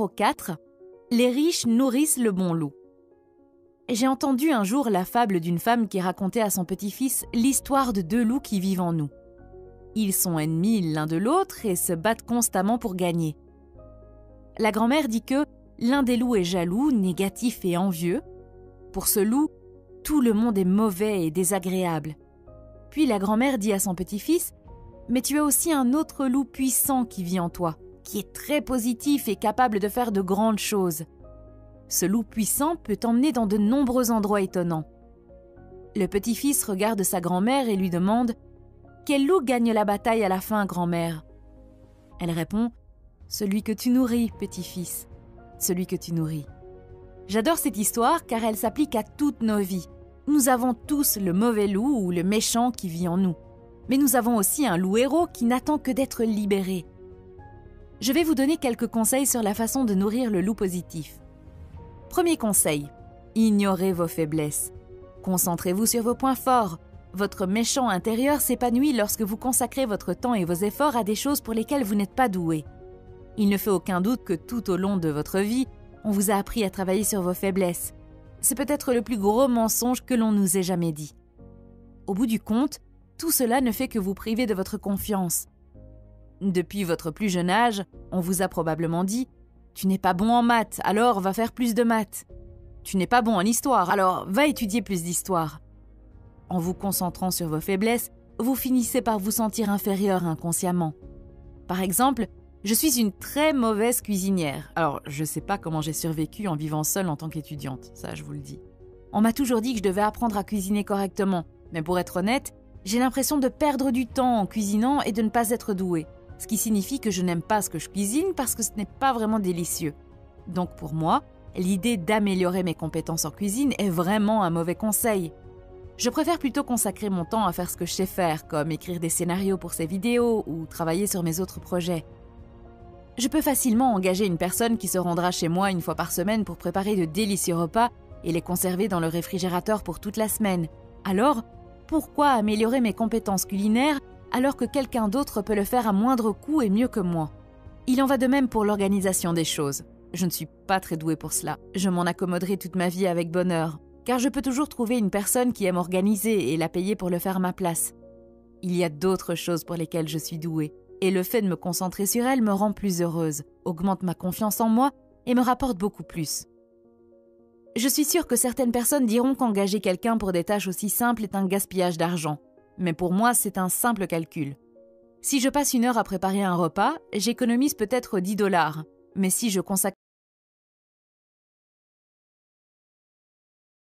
numéro 4. Les riches nourrissent le bon loup. J'ai entendu un jour la fable d'une femme qui racontait à son petit-fils l'histoire de 2 loups qui vivent en nous. Ils sont ennemis l'un de l'autre et se battent constamment pour gagner. La grand-mère dit que l'un des loups est jaloux, négatif et envieux. Pour ce loup, tout le monde est mauvais et désagréable. Puis la grand-mère dit à son petit-fils « Mais tu as aussi un autre loup puissant qui vit en toi, qui est très positif et capable de faire de grandes choses. Ce loup puissant peut t'emmener dans de nombreux endroits étonnants. » Le petit-fils regarde sa grand-mère et lui demande « Quel loup gagne la bataille à la fin, grand-mère ?» Elle répond « Celui que tu nourris, petit-fils, celui que tu nourris. » J'adore cette histoire car elle s'applique à toutes nos vies. Nous avons tous le mauvais loup ou le méchant qui vit en nous. Mais nous avons aussi un loup héros qui n'attend que d'être libéré. Je vais vous donner quelques conseils sur la façon de nourrir le loup positif. Premier conseil, ignorez vos faiblesses. Concentrez-vous sur vos points forts. Votre méchant intérieur s'épanouit lorsque vous consacrez votre temps et vos efforts à des choses pour lesquelles vous n'êtes pas doué. Il ne fait aucun doute que tout au long de votre vie, on vous a appris à travailler sur vos faiblesses. C'est peut-être le plus gros mensonge que l'on nous ait jamais dit. Au bout du compte, tout cela ne fait que vous priver de votre confiance. Depuis votre plus jeune âge, on vous a probablement dit « Tu n'es pas bon en maths, alors va faire plus de maths. Tu n'es pas bon en histoire, alors va étudier plus d'histoire. » En vous concentrant sur vos faiblesses, vous finissez par vous sentir inférieur inconsciemment. Par exemple, je suis une très mauvaise cuisinière. Alors, je ne sais pas comment j'ai survécu en vivant seule en tant qu'étudiante, ça je vous le dis. On m'a toujours dit que je devais apprendre à cuisiner correctement, mais pour être honnête, j'ai l'impression de perdre du temps en cuisinant et de ne pas être douée, ce qui signifie que je n'aime pas ce que je cuisine parce que ce n'est pas vraiment délicieux. Donc pour moi, l'idée d'améliorer mes compétences en cuisine est vraiment un mauvais conseil. Je préfère plutôt consacrer mon temps à faire ce que je sais faire, comme écrire des scénarios pour ces vidéos ou travailler sur mes autres projets. Je peux facilement engager une personne qui se rendra chez moi une fois par semaine pour préparer de délicieux repas et les conserver dans le réfrigérateur pour toute la semaine. Alors, pourquoi améliorer mes compétences culinaires alors que quelqu'un d'autre peut le faire à moindre coût et mieux que moi? Il en va de même pour l'organisation des choses. Je ne suis pas très douée pour cela. Je m'en accommoderai toute ma vie avec bonheur, car je peux toujours trouver une personne qui aime organiser et la payer pour le faire à ma place. Il y a d'autres choses pour lesquelles je suis douée, et le fait de me concentrer sur elles me rend plus heureuse, augmente ma confiance en moi et me rapporte beaucoup plus. Je suis sûre que certaines personnes diront qu'engager quelqu'un pour des tâches aussi simples est un gaspillage d'argent, mais pour moi, c'est un simple calcul. Si je passe 1 heure à préparer un repas, j'économise peut-être $10, mais si je consacre